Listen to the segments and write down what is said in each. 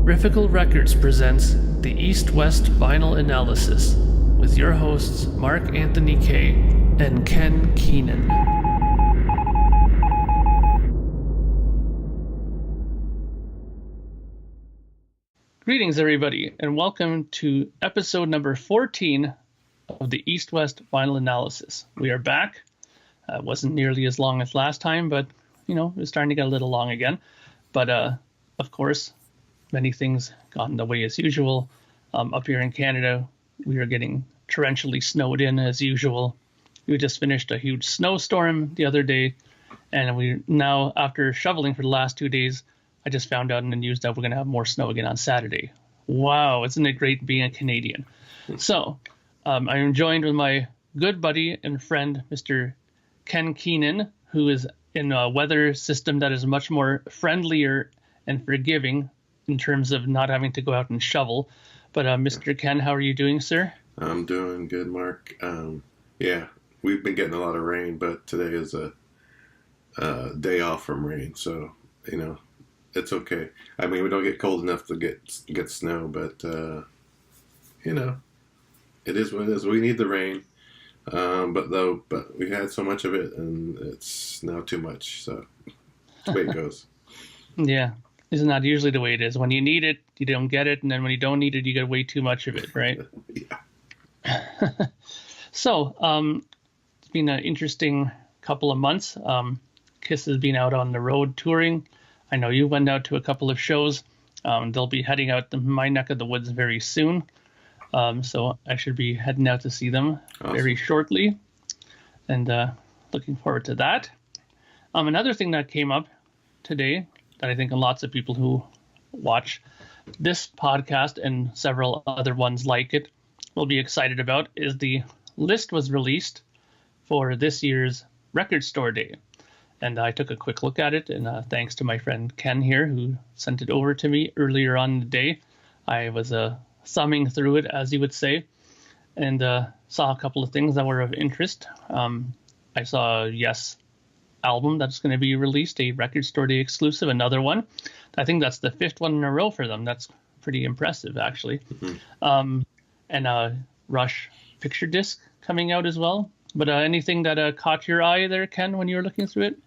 Riffical Records presents the East-West Vinyl Analysis with your hosts Mark Anthony Kay and Ken Keenan. Greetings everybody and welcome to episode number 14 of the East-West Vinyl Analysis. We are back. It wasn't nearly as long as last time, but it was starting to get a little long again. But of course, many things got in the way as usual. Up here in Canada, we are getting torrentially snowed in as usual. We just finished a huge snowstorm the other day, and we now, after shoveling for the last 2 days, I just found out in the news that we're going to have more snow again on Saturday. Wow, isn't it great being a Canadian? So, I am joined with my good buddy and friend, Mr. Ken Keenan, who is in a weather system that is much more friendlier and forgiving in terms of not having to go out and shovel. But Mr. Ken, how are you doing, sir? I'm doing good, Mark. Yeah, we've been getting a lot of rain, but today is a day off from rain, so it's okay. I mean, we don't get cold enough to get snow, but it is what it is. We need the rain, but we had so much of it, and it's now too much. So that's the way it goes. Yeah. Isn't that usually the way it is? When you need it, you don't get it, and then when you don't need it, you get way too much of it, right? Yeah. So, it's been an interesting couple of months. Kiss has been out on the road touring. I know you went out to a couple of shows. They'll be heading out to my neck of the woods very soon. So I should be heading out to see them very shortly, and looking forward to that. Another thing that came up today that I think lots of people who watch this podcast and several other ones like it will be excited about is the list was released for this year's Record Store Day. And I took a quick look at it, and thanks to my friend Ken here who sent it over to me earlier on in the day. I was thumbing through it, as you would say, and saw a couple of things that were of interest. I saw Yes album that's going to be released, a Record Store Day exclusive, another one. I think that's the fifth one in a row for them. That's pretty impressive, actually. Mm-hmm. And Rush picture disc coming out as well. But anything that caught your eye there, Ken, when you were looking through it?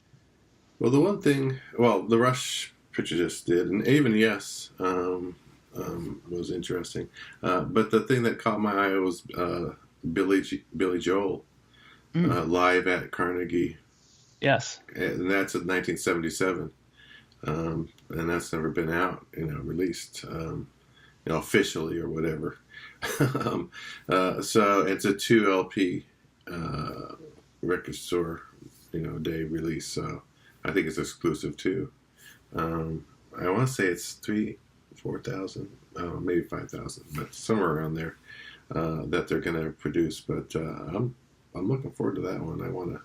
Well, the one thing, the Rush picture disc did, and even Yes was interesting. But the thing that caught my eye was Billy Joel live at Carnegie. Yes. And that's in 1977. And that's never been out, released, officially or whatever. So it's a 2 LP record store, day release. So I think it's exclusive too. I want to say it's 4,000, maybe 5,000, but somewhere around there that they're going to produce. But I'm looking forward to that one.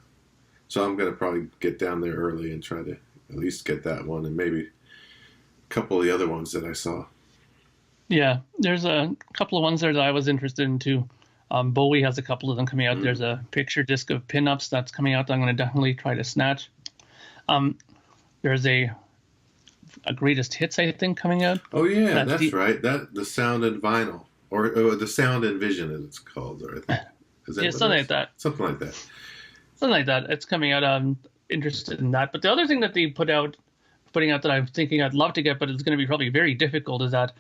So I'm going to probably get down there early and try to at least get that one and maybe a couple of the other ones that I saw. Yeah, there's a couple of ones there that I was interested in too. Bowie has a couple of them coming out. Mm-hmm. There's a picture disc of pinups that's coming out that I'm going to definitely try to snatch. There's a greatest hits, I think, coming out. Oh yeah, that's right. That the Sound and Vinyl or the Sound and Vision as it's called, or I think. Is that something like that. Something like that. Something like that. It's coming out. I'm interested in that. But the other thing that they putting out that I'm thinking I'd love to get, but it's going to be probably very difficult, is that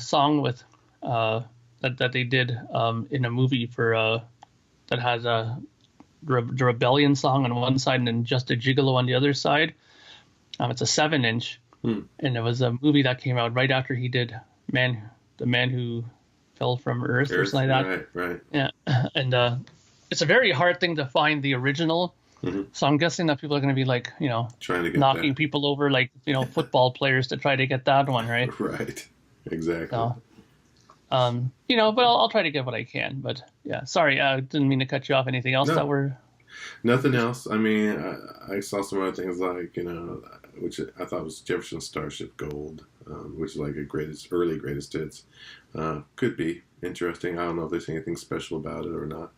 song with that they did in a movie for that has the Rebellion song on one side and then Just a Gigolo on the other side. It's a 7-inch, and it was a movie that came out right after he did the Man Who Fell from Earth or something like that. Right. Yeah, and it's a very hard thing to find the original. Mm-hmm. So I'm guessing that people are going to be like, trying to get knocking people over like, football players to try to get that one, right? Right. Exactly. So, but I'll try to get what I can. But yeah, sorry, I didn't mean to cut you off. Anything else that were? Nothing else. I mean, I saw some other things like, which I thought was Jefferson Starship Gold, which is like a early greatest hits. Could be interesting. I don't know if there's anything special about it or not.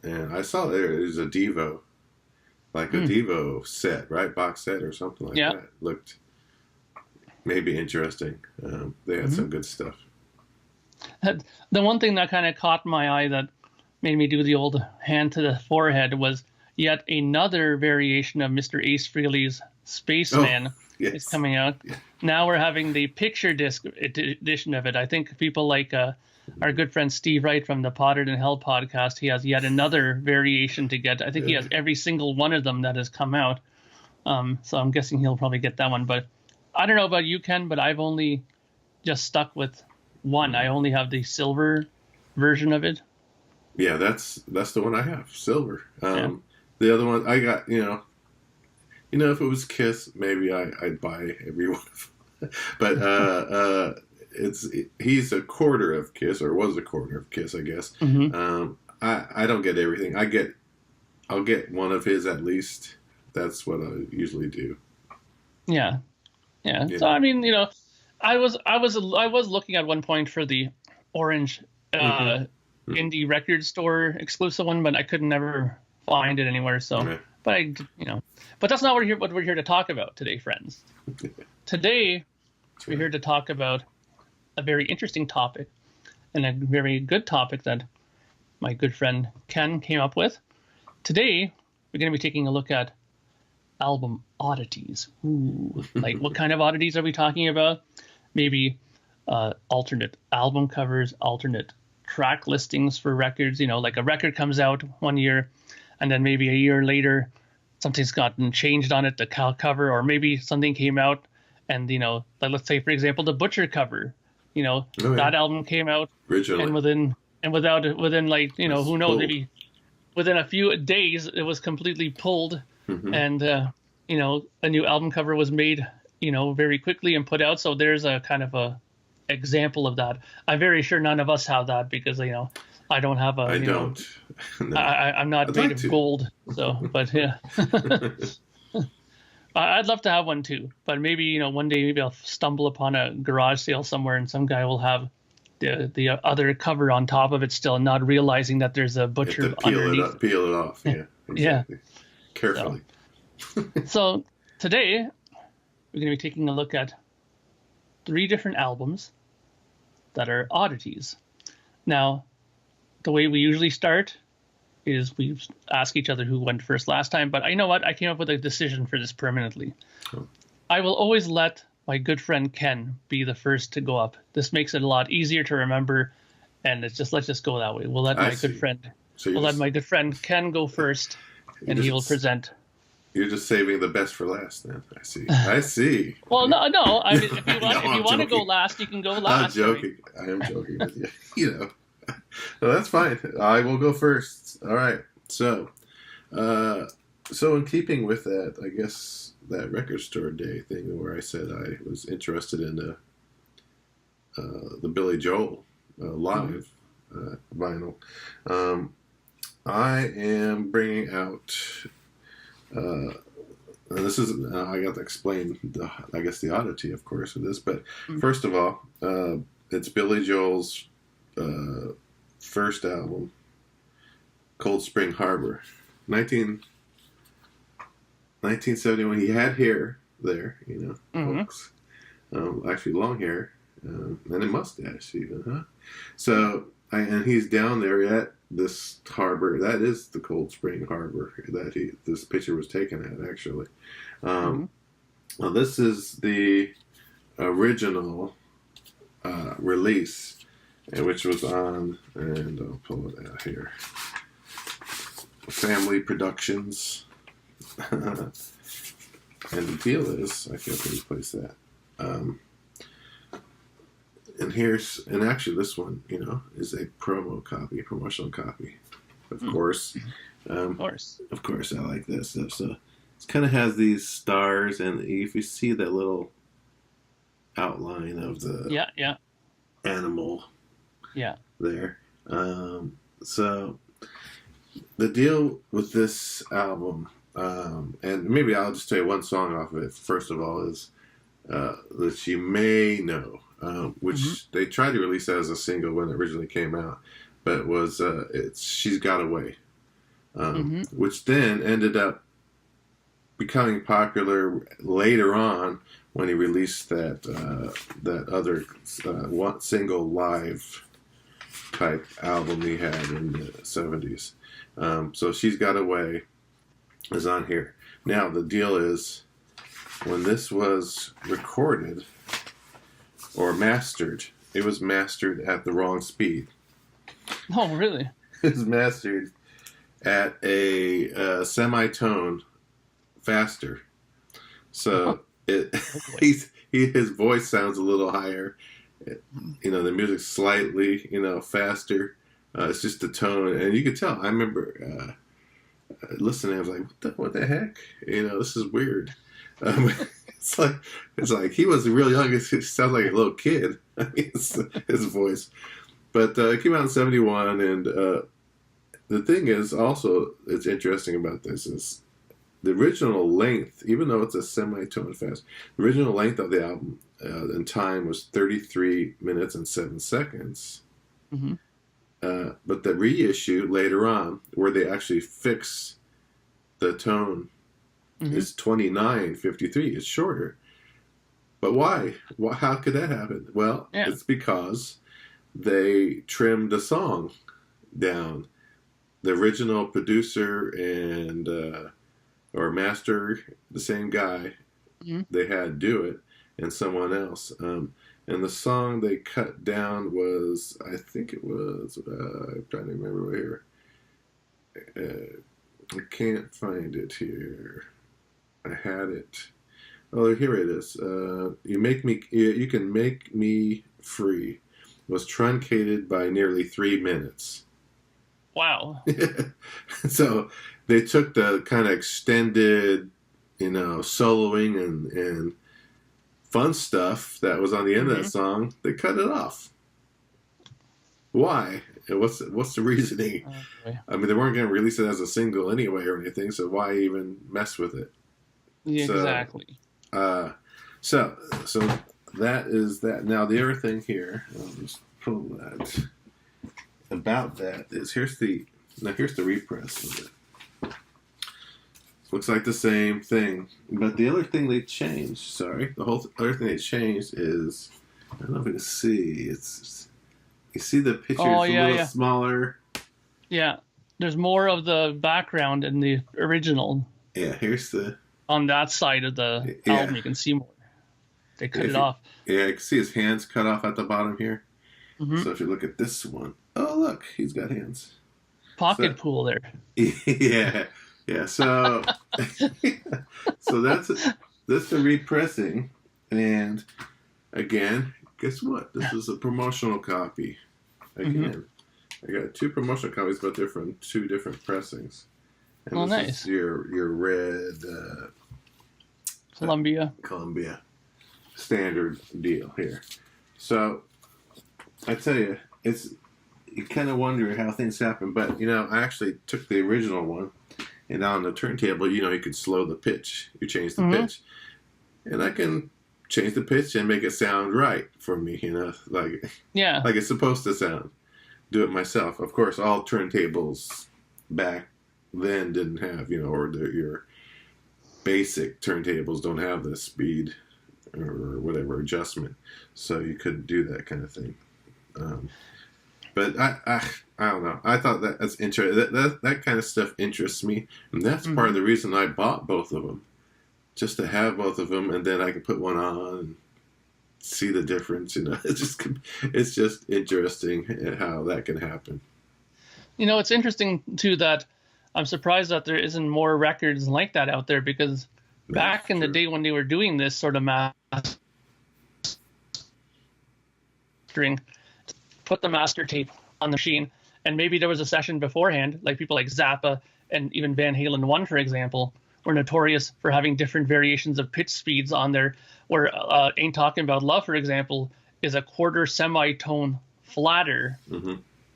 And I saw there's a Devo, like a Devo set, right? Box set or something like that. may be interesting. They had some good stuff. The one thing that kind of caught my eye that made me do the old hand to the forehead was yet another variation of Mr. Ace Frehley's Spaceman yes. is coming out. Yeah. Now we're having the picture disc edition of it. I think people like our good friend Steve Wright from the Pottered in Hell podcast, he has yet another variation to get. I think he has every single one of them that has come out. So I'm guessing he'll probably get that one. But I don't know about you, Ken, but I've only just stuck with one. I only have the silver version of it. Yeah, that's the one I have, silver. The other one I got, if it was Kiss, maybe I'd buy every one of them. But he's a quarter of Kiss, or was a quarter of Kiss, I guess. Mm-hmm. I don't get everything. I'll get one of his at least. That's what I usually do. Yeah. So I mean, I was looking at one point for the orange indie record store exclusive one, but I could never find it anywhere. So, but but that's not what we're here to talk about today, friends. Today we're here to talk about a very interesting topic and a very good topic that my good friend Ken came up with. Today we're going to be taking a look at album oddities. Ooh, like what kind of oddities are we talking about? Maybe alternate album covers, alternate track listings for records. Like a record comes out one year and then maybe a year later something's gotten changed on it, the cover, or maybe something came out and let's say for example the Butcher cover, that album came out originally, and within like who knows, maybe within a few days it was completely pulled. Mm-hmm. And a new album cover was made very quickly and put out. So there's a kind of a example of that. I'm very sure none of us have that because I don't have a. I don't. No. I'm not made of gold. So, but yeah. I'd love to have one too. But maybe one day maybe I'll stumble upon a garage sale somewhere and some guy will have the other cover on top of it still, not realizing that there's a Butcher underneath. Peel it off. Yeah. Exactly. Yeah. Carefully. So today we're going to be taking a look at 3 different albums that are oddities. Now, the way we usually start is we ask each other who went first last time, but you know what? I came up with a decision for this permanently. Oh. I will always let my good friend Ken be the first to go up. This makes it a lot easier to remember, and let's just go that way. We'll let my good friend Ken go first, and he will present. You're just saving the best for last, then. I see. Well, no. I mean, if you want to go last, you can go last. I'm joking. I am joking with you. No, that's fine. I will go first. All right. So in keeping with that, I guess that record store day thing where I said I was interested in the Billy Joel live vinyl, I am bringing out. And this is I got to explain the oddity, of course, of this. But first of all, it's Billy Joel's first album, Cold Spring Harbor, 1971. He had hair there, folks. Actually, long hair and a mustache, even, huh? So, and he's down there at this harbor. That is the Cold Spring Harbor that this picture was taken at, actually. Well, this is the original release, which was on, and I'll pull it out here, Family Productions. And the deal is, I can't really place that. And actually this one, is a promotional copy. Of course. Of course, I like that stuff. So it kind of has these stars, and if you see that little outline of the animal there. So the deal with this album, and maybe I'll just tell you one song off of it, first of all, is that you may know, which they tried to release as a single when it originally came out, but it was it's She's Got Away, which then ended up becoming popular later on when he released that other one single live type album he had in the 70s. So She's Got Away is on here. Now the deal is, when this was recorded or mastered, it was mastered at the wrong speed. Oh, really? It was mastered at a semitone faster. So his voice sounds a little higher. The music's slightly, faster. It's just the tone, and you could tell. I remember listening. I was like, "What the heck? This is weird." It's like he was real young. It sounds like a little kid. His voice, but it came out in '71, and the thing is also it's interesting about this is the original length, even though it's a semitone fast, the original length of the album in time was 33 minutes and 7 seconds. Mm-hmm. But the reissue later on, where they actually fix the tone, is 29:53. It's shorter. But why? How could that happen? Well, It's because they trimmed the song down. The original producer and or master, the same guy, they had do it, and someone else. And the song they cut down was, I think it was, I'm trying to remember here. I can't find it here. I had it. Oh, here it is. You Can Make Me Free was truncated by nearly 3 minutes. Wow. So they took the kind of extended, soloing and fun stuff that was on the end of that song. They cut it off. Why? And what's the reasoning? Okay. I mean, they weren't going to release it as a single anyway or anything, so why even mess with it? Yeah, exactly. So that is that. Now the other thing here, I'll just pull that. About that is here's the repress of it. Looks like the same thing, but the other thing they changed. The whole other thing they changed is, I don't know if you can see. You see the picture is a little smaller. Yeah, there's more of the background in the original. Yeah, here's on that side of the album. You can see more. They cut it off. Yeah, you can see his hands cut off at the bottom here. Mm-hmm. So if you look at this one, oh look, he's got hands. Pocket pool there. Yeah. So, so that's the repressing, and again, guess what? This is a promotional copy. Again, I got 2 promotional copies, but they're from 2 different pressings. And this nice. is your red Columbia standard deal here. So I tell you, you kind of wonder how things happen, but I actually took the original one, and on the turntable, you could slow the pitch. You change the pitch, and I can change the pitch and make it sound right for me. Like it's supposed to sound. Do it myself. Of course, all turntables back then didn't have, or your basic turntables don't have the speed or whatever adjustment, so you couldn't do that kind of thing. But I don't know. I thought that's interesting. That kind of stuff interests me, and that's part of the reason I bought both of them, just to have both of them, and then I can put one on and see the difference. It's just interesting how that can happen. It's interesting too that I'm surprised that there isn't more records like that out there, because back in the day when they were doing this sort of mastering, put the master tape on the machine, and maybe there was a session beforehand, like people like Zappa and even Van Halen 1, for example, were notorious for having different variations of pitch speeds on there, where Ain't Talking About Love, for example, is a quarter semitone flatter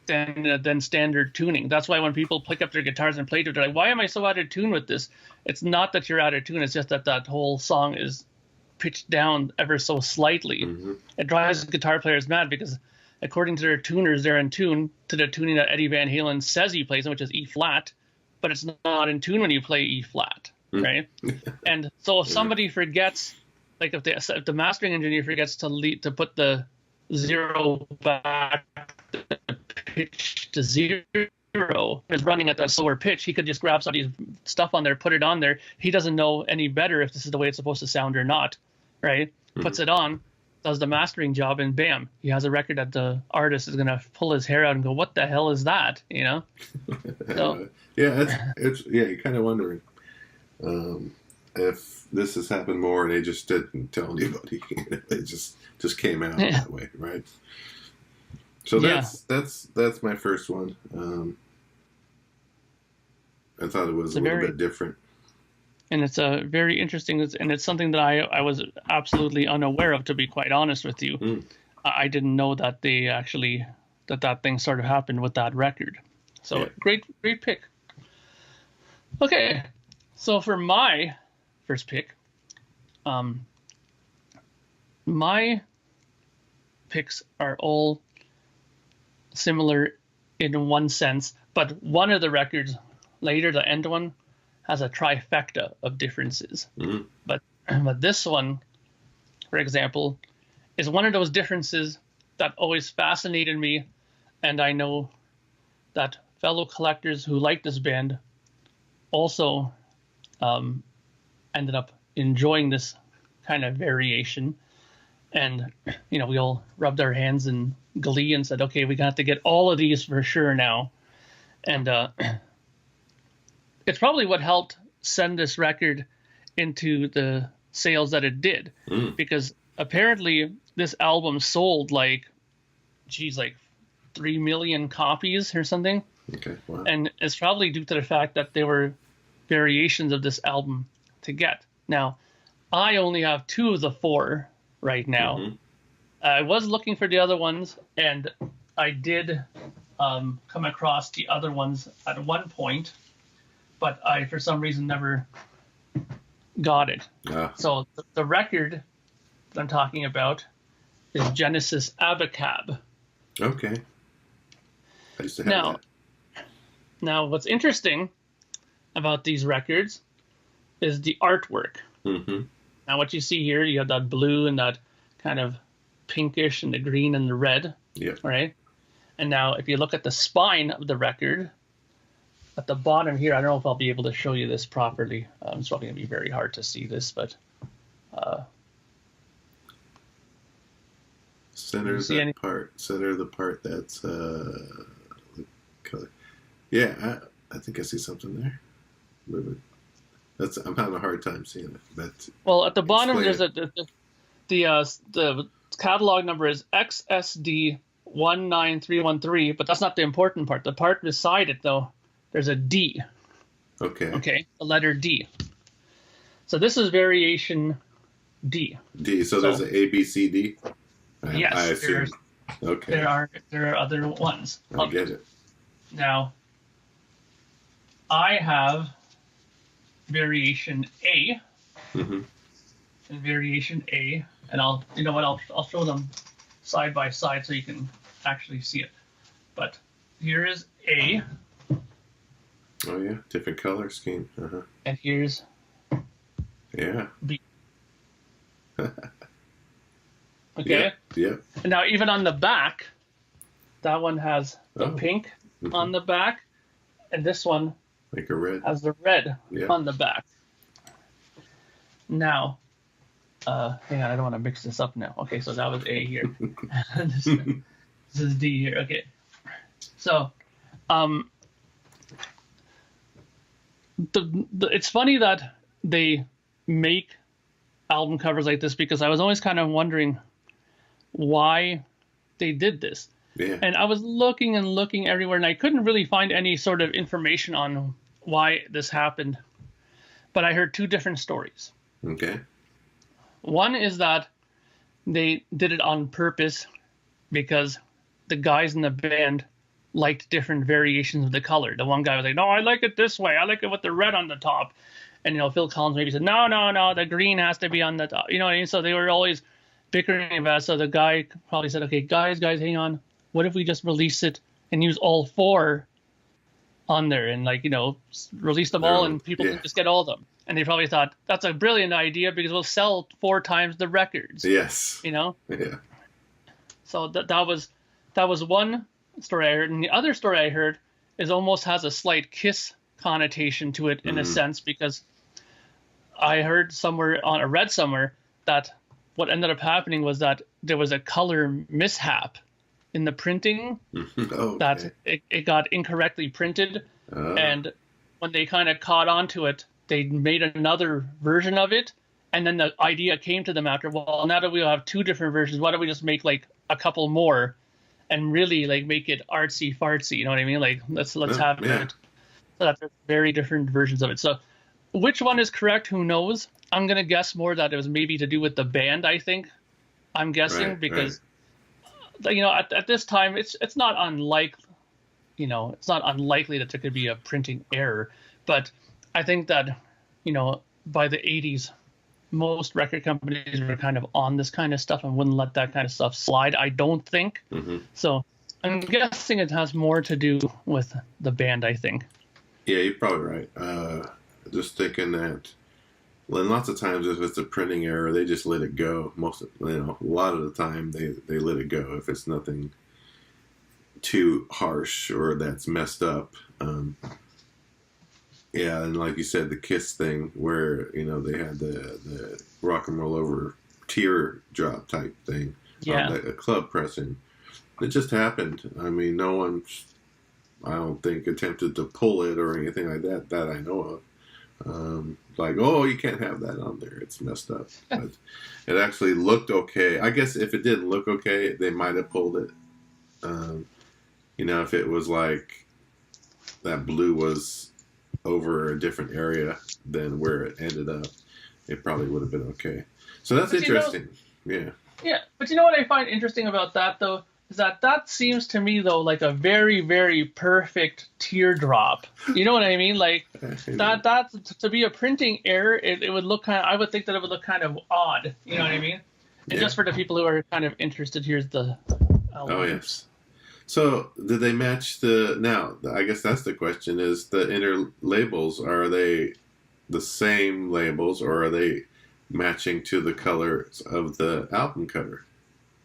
than standard tuning. That's why when people pick up their guitars and play to it, they're like, why am I so out of tune with this? It's not that you're out of tune, it's just that whole song is pitched down ever so slightly. It drives guitar players mad, because according to their tuners, they're in tune to the tuning that Eddie Van Halen says he plays in, which is E flat, but it's not in tune when you play E flat. right? And so if somebody forgets, like if the mastering engineer forgets to put the zero back, the pitch to zero, is running at that slower pitch, he could just grab somebody's stuff on there, put it on there. He doesn't know any better if this is the way it's supposed to sound or not, right? Puts it on, does the mastering job, and bam, he has a record that the artist is gonna pull his hair out and go, "What the hell is that?" You know? So it's you're kind of wondering if this has happened more, and they just didn't tell anybody. It just came out that way, right? So that's my first one. I thought it was a little bit different. And it's a very interesting, and it's something that I was absolutely unaware of, to be quite honest with you. I didn't know that they actually, that thing sort of happened with that record. So great pick. Okay, so for my first pick, my picks are all similar in one sense, but one of the records later, the end one, has a trifecta of differences. But this one, for example, is one of those differences that always fascinated me, and I know that fellow collectors who like this band also ended up enjoying this kind of variation. And, we all rubbed our hands in glee and said, okay, we got to get all of these for sure now. And it's probably what helped send this record into the sales that it did, because apparently this album sold like 3 million copies or something. Okay, wow. And it's probably due to the fact that there were variations of this album to get. Now, I only have 2 of the 4 right now. I was looking for the other ones, and I did come across the other ones at one point, but I, for some reason, never got it. So the record that I'm talking about is Genesis Abacab. Okay. I used to have that. Now, what's interesting about these records is the artwork. Now, what you see here, you have that blue and that kind of pinkish and the green and the red. Right? And now, if you look at the spine of the record, at the bottom here, I don't know if I'll be able to show you this properly. It's probably going to be very hard to see this, but... Center of the part that's color. Yeah, I think I see something there. I'm having a hard time seeing it. Well, at the bottom, there's the catalog number is XSD19313, but that's not the important part. The part beside it, though, there's a D. Okay, the letter D. So this is variation D. So there's an A, B, C, D? Yes, I assume. Okay. There are other ones. I get it. Now, I have variation A, and variation A, and I'll show them side by side so you can actually see it. But here is A. Oh yeah, different color scheme. And here's B. Okay. Yeah. And now even on the back, that one has the pink on the back, and this one like a red has the red on the back. Now, hang on, I don't want to mix this up now. Okay, so that was A here. This is D here. Okay. So, it's funny that they make album covers like this, because I was always kind of wondering why they did this. And I was looking and looking everywhere, and I couldn't really find any sort of information on why this happened. But I heard 2 different stories. Okay. One is that they did it on purpose because the guys in the band liked different variations of the color. The one guy was like, no, I like it this way. I like it with the red on the top. And, Phil Collins maybe said, no, the green has to be on the top. You know what I mean? So they were always bickering about it. So the guy probably said, okay, guys, hang on. What if we just release it and use all 4 on there and, release them all and people can just get all of them? And they probably thought, that's a brilliant idea because we'll sell 4 times the records. Yes. You know? Yeah. So that was one story I heard. And the other story I heard is almost has a slight Kiss connotation to it in a sense, because I heard read somewhere that what ended up happening was that there was a color mishap in the printing, Okay. that it got incorrectly printed. And when they kind of caught on to it, they made another version of it. And then the idea came to them after, well, now that we have 2 different versions, why don't we just make like a couple more and really like make it artsy fartsy? You know what I mean? Like let's have it. So that's very different versions of it. So which one is correct? Who knows? I'm going to guess more that it was maybe to do with the band, I think. I'm guessing because, you know, at this time, it's not unlikely, you know, it's not unlikely that there could be a printing error. But I think that, you know, by the 80s, most record companies were kind of on this kind of stuff and wouldn't let that kind of stuff slide, I don't think. So I'm guessing it has more to do with the band, I think. Yeah, you're probably right. Just thinking that, and lots of times if it's a printing error, they just let it go. A lot of the time they let it go if it's nothing too harsh or that's messed up. Yeah, and like you said, the Kiss thing where, you know, they had the rock and roll over teardrop type thing. Yeah. A club pressing. It just happened. I mean, no one, I don't think, attempted to pull it or anything like that I know of. Like, oh, you can't have that on there. It's messed up. But it actually looked okay. I guess if it didn't look okay, they might have pulled it. You know, if it was like that blue was over a different area than where it ended up, it probably would have been okay. So that's interesting. Yeah. Yeah, but you know what I find interesting about that, though, is that seems to me, though, like a very, very perfect teardrop. You know what I mean? Like, that to be a printing error, it would look kind of, I would think that it would look kind of odd. You know what I mean? And just for the people who are kind of interested, here's the... Oh, yes. So, did they match now, I guess that's the question, is the inner labels, are they the same labels, or are they matching to the colors of the album cover?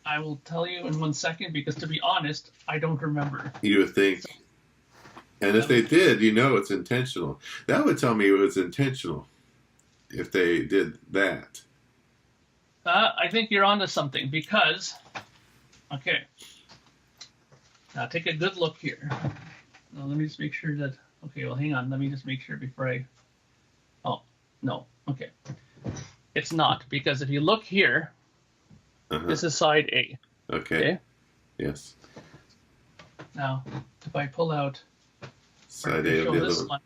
I will tell you in 1 second, because to be honest, I don't remember. You would think, and if they did, you know it's intentional. That would tell me it was intentional, if they did that. I think you're onto something, because, okay, now take a good look here. Now, let me just make sure that, okay, well, hang on, let me just make sure before I, oh, no, okay. It's not, because if you look here, this is side A. Okay. Yes. Now, if I pull out side A of the other one.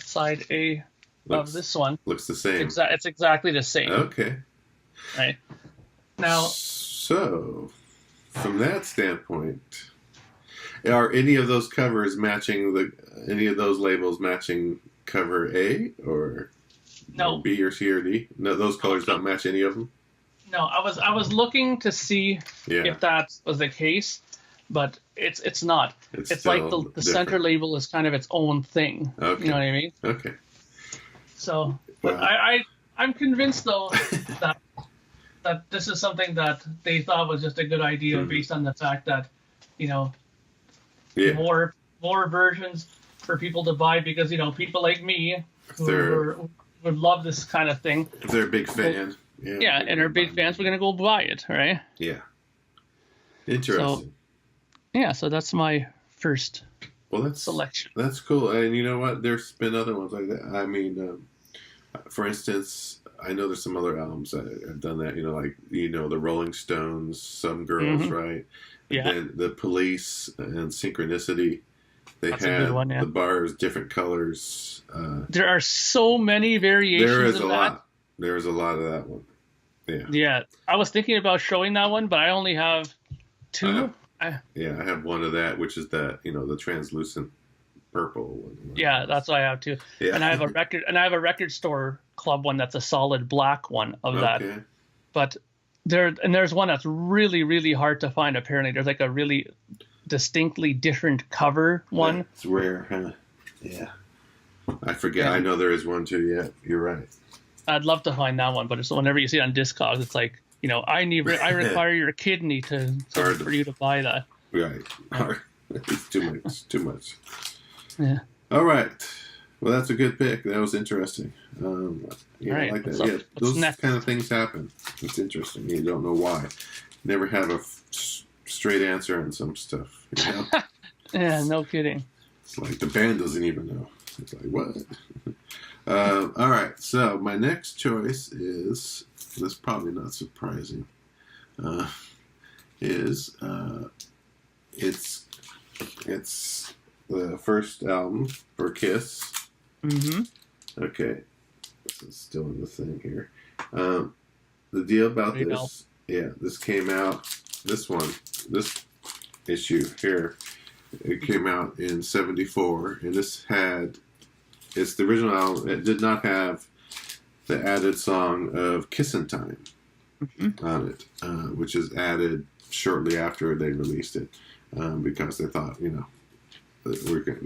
Side A of this one. Looks the same. It's exactly the same. Okay. Right. Now. So, from that standpoint, are any of those covers matching any of those labels matching cover A or no B or C or D? No, those colors don't match any of them. No, I was looking to see if that was the case, but it's not. It's like the center label is kind of its own thing. Okay. You know what I mean? Okay. So, but I'm convinced though that this is something that they thought was just a good idea based on the fact that, you know, more versions for people to buy, because, you know, people like me who would love this kind of thing. If they're a big fan. Yeah, and are big fans, we're going to go buy it, right? Yeah. Interesting. So that's my first selection. That's cool. And you know what? There's been other ones like that. I mean, for instance, I know there's some other albums that have done that, you know, like, you know, the Rolling Stones, Some Girls, right? Yeah. And the Police and Synchronicity. That's had a good one, the bars, different colors. There are so many variations. There is a lot. There's a lot of that one. Yeah. Yeah. I was thinking about showing that one, but I only have 2. I have one of that, which is that, you know, the translucent purple one. Yeah, that's what I have too. Yeah. And I have a record store club one that's a solid black one of that. But there's one that's really, really hard to find apparently. There's like a really distinctly different cover one. It's rare, huh? Yeah. I forget. Yeah. I know there is one too. Yeah, you're right. I'd love to find that one, but it's whenever you see it on Discogs, it's like, I require your kidney for you to buy that. Right. Yeah. It's too much. Too much. Yeah. All right. Well, that's a good pick. That was interesting. Yeah, All right. I like that. What's Yeah, those kind of things happen. It's interesting. You don't know why. Never have a straight answer on some stuff. You know? Yeah, no kidding. It's like the band doesn't even know. It's like, what? All right. So my next choice is, this is probably not surprising, is it's the first album for Kiss. Mm-hmm. Okay. This is still in the thing here. The deal about this, this came out, this issue here, it came out in 74, and it's the original album. It did not have the added song of Kissin' Time on it, which is added shortly after they released it, because they thought, we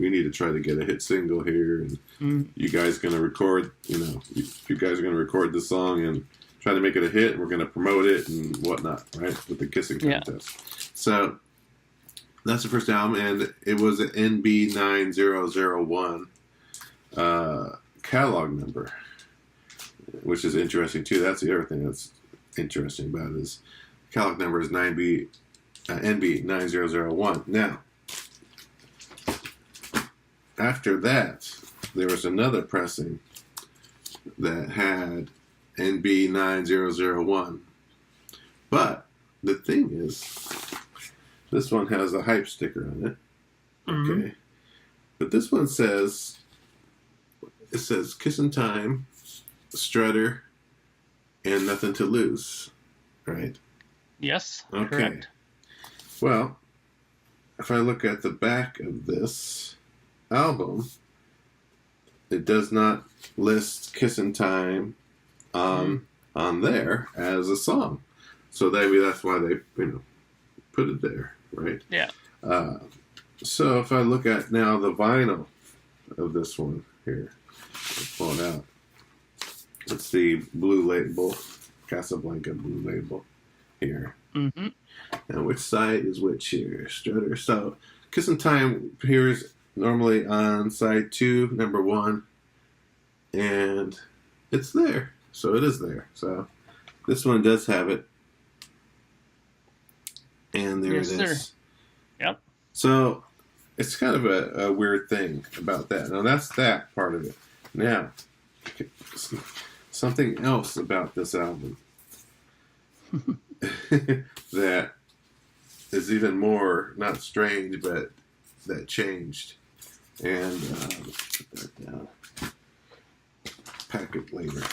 need to try to get a hit single here, and you guys going to record, you guys are going to record the song and try to make it a hit, and we're going to promote it and whatnot, right, with the kissing contest. Yeah. So that's the first album, and it was an NB9001 catalog number, which is interesting too. That's the other thing that's interesting about it, is catalog number is NB9001. Now, after that, there was another pressing that had NB9001. But the thing is, this one has a hype sticker on it. Okay. But this one says Kissin' Time, Strutter, and Nothing to Lose. Right? Yes. Okay. Correct. Well, if I look at the back of this album, it does not list Kissin' Time on there as a song. So maybe that's why they put it there, right? Yeah. So if I look at now the vinyl of this one here, I'll pull it out. It's the blue label, Casablanca blue label here. Mm-hmm. And which side is which here? Strutter. So Kissin' Time appears normally on side 2, number 1, and it's there. So it is there. So this one does have it. And there it is. Sir. Yep. So it's kind of a weird thing about that. Now that's that part of it. Now, something else about this album that is even more, not strange, but that changed. And put that down. Pack it later.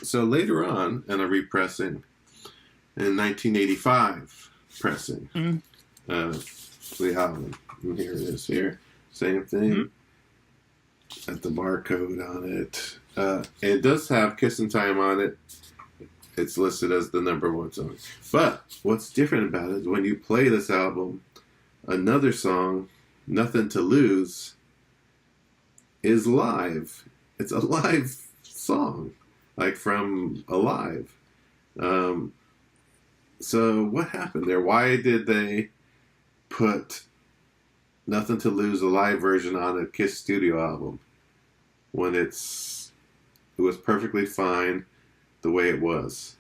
So later on, in a repressing, in 1985 pressing of the album, and here it is here, same thing, at the barcode on it. It does have Kissin' Time on it. It's listed as the number 1 song. But what's different about it is when you play this album, another song, Nothing to Lose, is live. It's a live song, like from Alive. So what happened there? Why did they put Nothing to Lose, a live version, on a Kiss studio album when it was perfectly fine the way it was?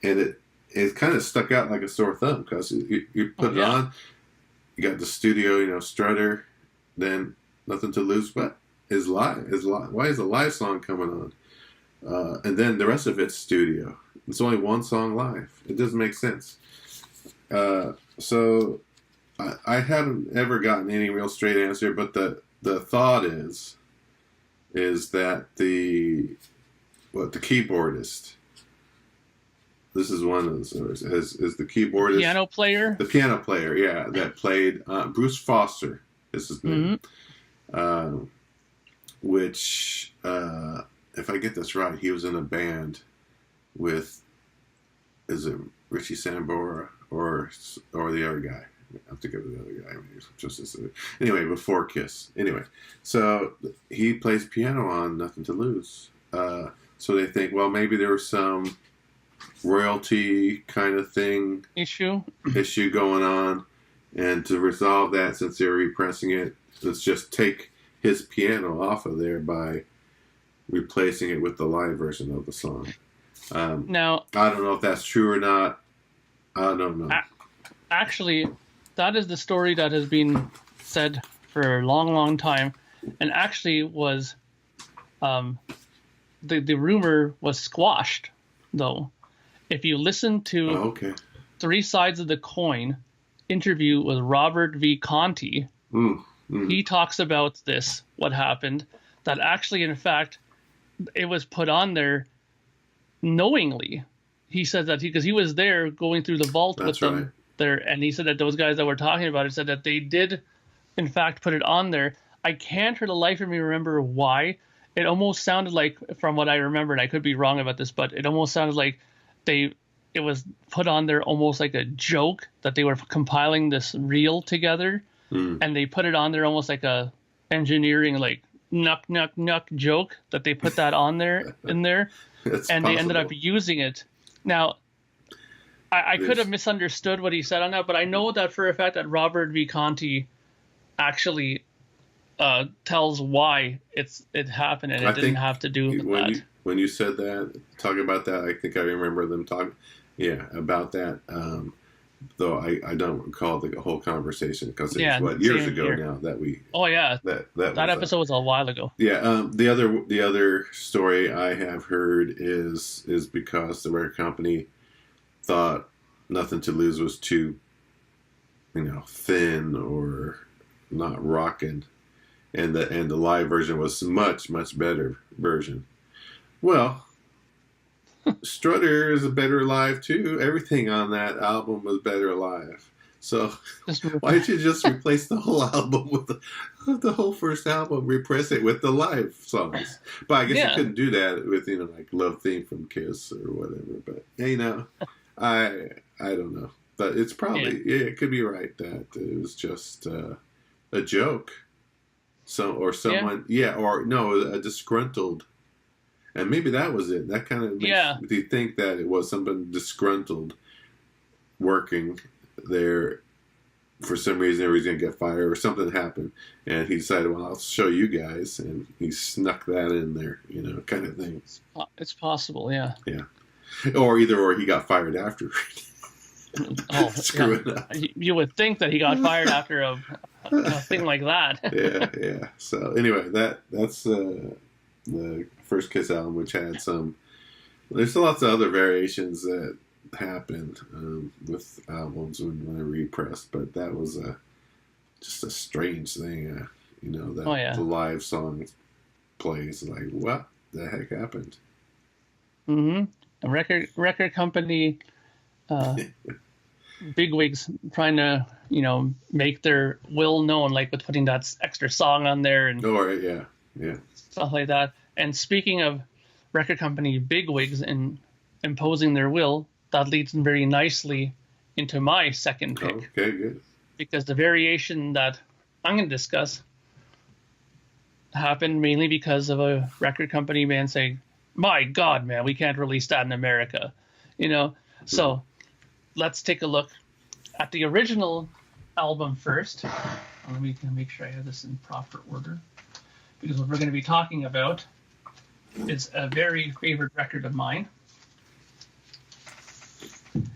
And it kind of stuck out like a sore thumb, because you put it on, you got the studio, Strutter, then Nothing to Lose, but is live. Why is a live song coming on? And then the rest of it's studio. It's only one song live. It doesn't make sense. So I haven't ever gotten any real straight answer, but the thought is that the keyboardist, this is one of the stories, is the keyboardist, piano player. The piano player, yeah, that played Bruce Foster is his name. Which, if I get this right, he was in a band with, is it Richie Sambora or the other guy? I'm thinking of the other guy. Anyway, before Kiss. Anyway, so he plays piano on Nothing to Lose. So they think, well, maybe there was some royalty kind of thing issue going on, and to resolve that, since they're repressing it, let's just take his piano off of there by replacing it with the live version of the song. Now, I don't know if that's true or not. I don't know. Actually, that is the story that has been said for a long, long time, and actually was the rumor was squashed, though. If you listen to Three Sides of the Coin interview with Robert V. Conti, he talks about this, what happened, that actually, in fact, it was put on there knowingly. He said that because he was there going through the vault with them there, and he said that those guys that were talking about it said that they did, in fact, put it on there. I can't for the life of me remember why. It almost sounded like, from what I remember, and I could be wrong about this, but it almost sounded like it was put on there almost like a joke, that they were compiling this reel together, and they put it on there almost like a engineering, like, nuck joke, that they put that on there, in there, and they ended up using it. Now, I could have misunderstood what he said on that, but I know that for a fact that Robert V. Conti actually tells why it happened, and it didn't have to do with that. When you said that, talking about that, I think I remember them talking, about that. Though I don't recall the whole conversation, because it's years ago now that we. Oh yeah, that episode was a while ago. Yeah, the other story I have heard is because the record company thought Nothing to Lose was too, thin or not rocking, and the live version was much better version. Well, Strutter is a better live too. Everything on that album was better live. So why did you just replace the whole album with the whole first album? Repress it with the live songs. But I guess you couldn't do that with like Love Theme from Kiss or whatever. But I don't know. But it's probably it could be right that it was just a joke. A disgruntled. And maybe that was it. That kind of makes you think that it was somebody disgruntled working there. For some reason, he was going to get fired or something happened. And he decided, well, I'll show you guys. And he snuck that in there, kind of thing. It's possible, yeah. Yeah. Or he got fired after. Screw it up. You would think that he got fired after a thing like that. Yeah. So anyway, that's the first Kiss album, which had there's lots of other variations that happened with albums when they repressed, but that was just a strange thing, that the live song plays, like, what the heck happened? A record company bigwigs trying to make their will known, like with putting that extra song on there and stuff like that. And speaking of record company bigwigs and imposing their will, that leads very nicely into my second pick. Okay, good. Because the variation that I'm going to discuss happened mainly because of a record company man saying, "My God, man, we can't release that in America." So let's take a look at the original album first. Let me make sure I have this in proper order, because what we're going to be talking about is a very favorite record of mine.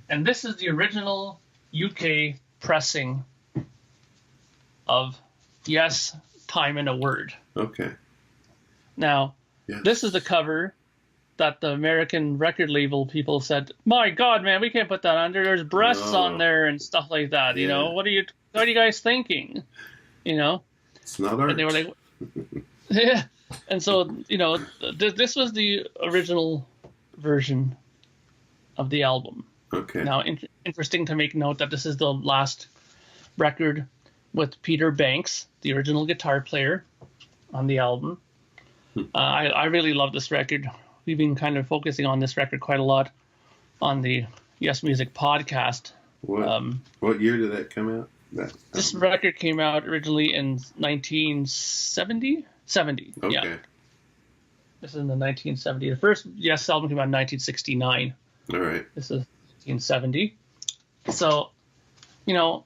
And this is the original UK pressing of Yes, Time and a Word. Okay. Now, this is the cover that the American record label people said, "My God, man, we can't put that on there. There's breasts on there and stuff like that. What are you guys thinking? It's not art." And they were like, yeah. And so, this was the original version of the album. Okay. Now, interesting to make note that this is the last record with Peter Banks, the original guitar player, on the album. I really love this record. We've been kind of focusing on this record quite a lot on the Yes Music podcast. What year did that come out? This record came out originally in 1970. 70, Okay. yeah. This is in the 1970. The first Yes album came out in 1969. All right. This is 1970. So, you know,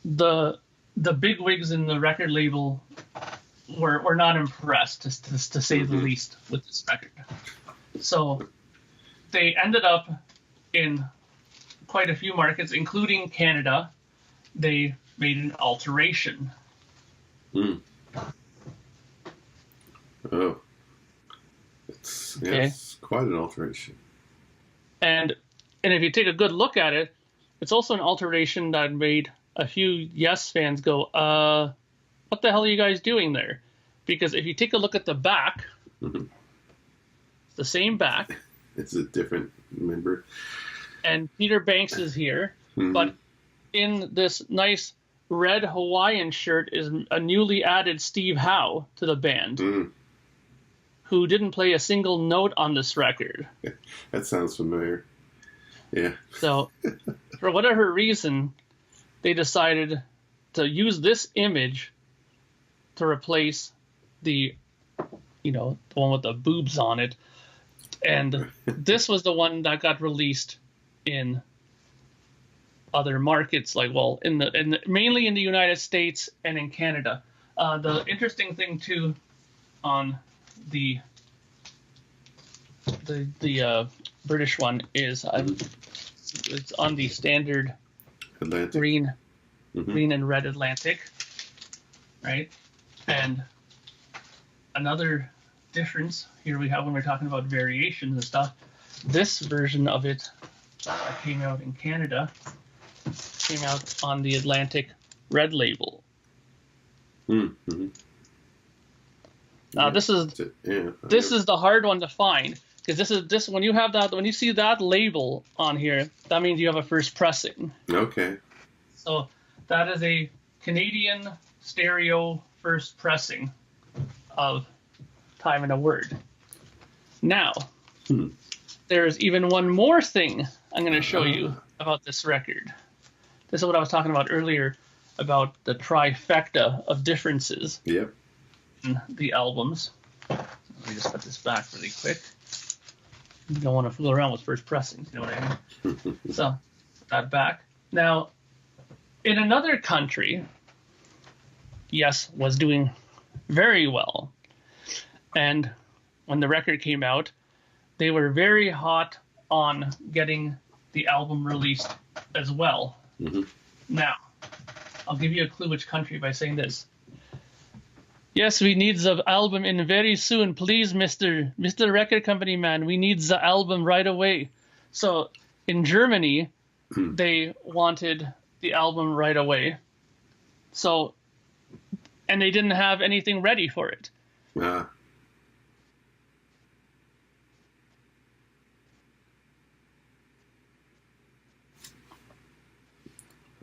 the big wigs in the record label were not impressed, to say the least, with this record. So they ended up in quite a few markets, including Canada. They made an alteration. Oh. It's quite an alteration. And if you take a good look at it, it's also an alteration that made a few Yes fans go, what the hell are you guys doing there? Because if you take a look at the back, it's the same back. It's a different member. And Peter Banks is here, but in this nice red Hawaiian shirt is a newly added Steve Howe to the band, who didn't play a single note on this record. That sounds familiar. Yeah. So, for whatever reason, they decided to use this image to replace the one with the boobs on it. And this was the one that got released in other markets, mainly in the United States and in Canada. The interesting thing too, on the British one is it's on the standard Atlantic. green and red Atlantic, right? And another difference here we have when we're talking about variations and stuff, this version of it that came out in Canada came out on the Atlantic red label. Now this is the hard one to find, because this when you see that label on here, that means you have a first pressing. Okay. So that is a Canadian stereo first pressing of Time and a Word. Now, there's even one more thing I'm going to show you about this record. This is what I was talking about earlier, about the trifecta of differences in the albums. Let me just put this back really quick. You don't want to fool around with first pressings, you know what I mean? So, put that back. Now, in another country, Yes was doing very well. And when the record came out, they were very hot on getting the album released as well. Now, I'll give you a clue which country by saying this. Yes, we need the album in very soon. Please, Mr. Record Company man, we need the album right away. So in Germany, they wanted the album right away. So, and they didn't have anything ready for it.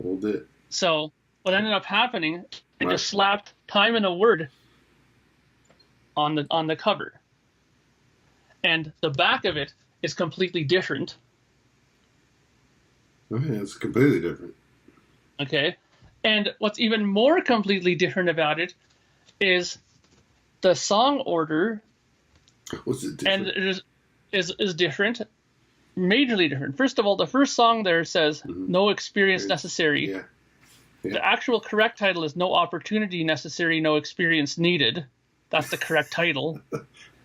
Hold it. So what ended up happening, they just slapped Time and a Word on the cover. And the back of it is completely different. Okay, it's completely different. Okay. And what's even more completely different about it is the song order. Was it different? And it is different. Majorly different. First of all, the first song there says no experience necessary. Yeah. The actual correct title is No Opportunity Necessary, No Experience Needed. That's the correct title.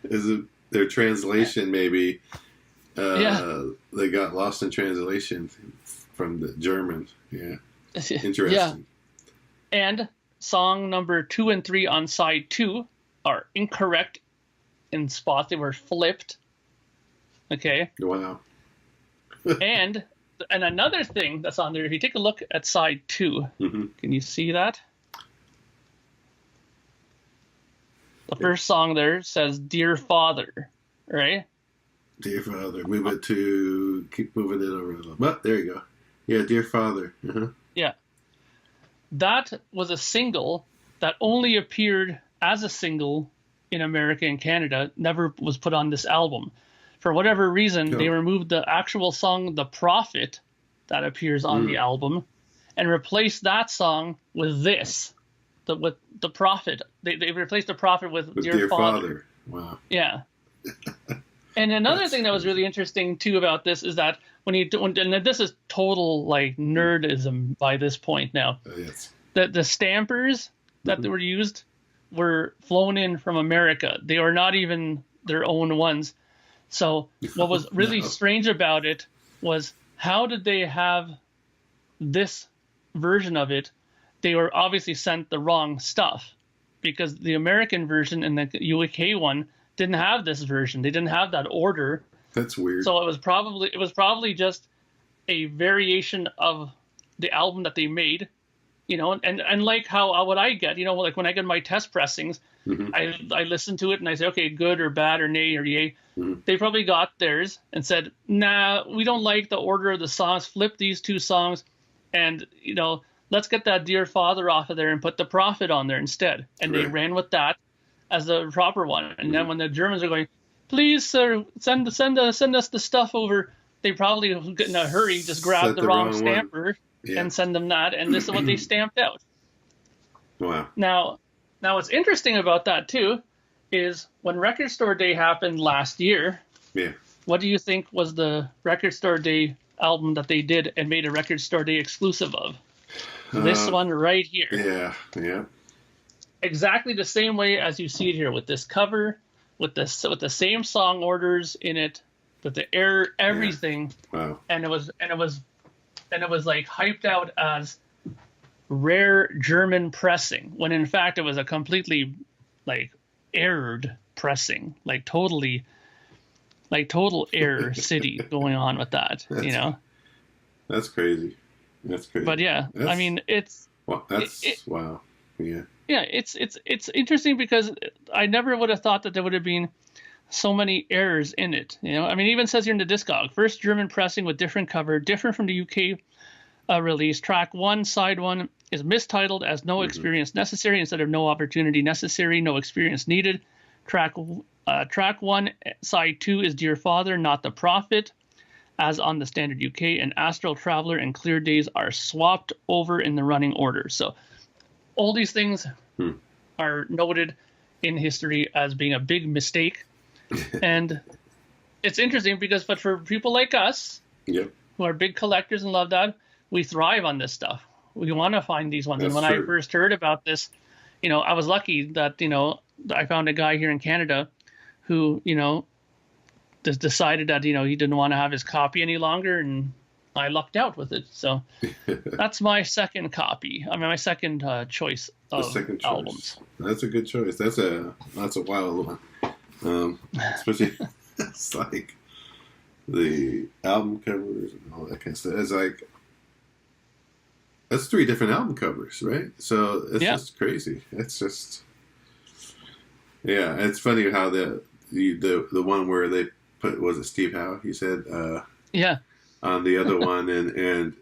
Is it their translation maybe? They got lost in translation from the German. Yeah. Interesting. Yeah. And song number 2 and 3 on side 2 are incorrect in spots. They were flipped. Okay. Wow. and another thing that's on there, if you take a look at side 2, can you see that? The first song there says Dear Father, right? Dear Father. Move it to, keep moving it over a little. But there you go. Yeah, Dear Father. Yeah. That was a single that only appeared as a single in America and Canada, never was put on this album. For whatever reason, they removed the actual song The Prophet that appears on the album and replaced that song with this, with the Prophet. They replaced the Prophet with Dear Father. Wow. Yeah. And another thing that was really interesting too about this is that and this is total like nerdism by this point now. Yes. That the stampers that were used were flown in from America. They were not even their own ones. So what was really strange about it was, how did they have this version of it? They were obviously sent the wrong stuff, because the American version and the UK one didn't have this version. They didn't have that order. That's weird. So it was probably just a variation of the album that they made, and like how what I get, like when I get my test pressings, I listen to it and I say, okay, good or bad or nay or yay. They probably got theirs and said, nah, we don't like the order of the songs. Flip these two songs, and let's get that Dear Father off of there and put the Prophet on there instead. And they ran with that as the proper one. And then when the Germans are going, please, sir, send us the stuff over, they probably in a hurry just grabbed the wrong stamper and send them that. And this is what they stamped out. Wow. Now what's interesting about that too is when Record Store Day happened last year. Yeah. What do you think was the Record Store Day album that they did and made a Record Store Day exclusive of? This one right here. Yeah. Exactly the same way as you see it here, with this cover, with the same song orders in it, with the everything. Yeah. Wow. And it was like hyped out as rare German pressing, when in fact it was a completely like errored pressing, like total error city going on with that. That's crazy. But yeah, I mean, it's wow. Wow. Yeah. Yeah, it's interesting because I never would have thought that there would have been so many errors in it. I mean, it even says here in the Discog, first German pressing with different cover, different from the UK release. Track 1, side 1 is mistitled as No Experience Necessary instead of No Opportunity Necessary, No Experience Needed. Track 1, side 2 is Dear Father, Not the Prophet, as on the standard UK, and Astral Traveler and Clear Days are swapped over in the running order. So all these things are noted in history as being a big mistake. And it's interesting because, but for people like us, who are big collectors and love that, we thrive on this stuff. We want to find these ones. That's and when true. I first heard about this, I was lucky that, I found a guy here in Canada who, just decided that, he didn't want to have his copy any longer, and I lucked out with it. So that's my second copy. I mean, my second choice of albums. That's a good choice. That's a wild one. Especially it's like the album covers and all that kind of stuff. It's like, that's 3 different album covers, right? So it's just crazy. It's just, it's funny how the one where they put, was it Steve Howe? He said, on the other one, and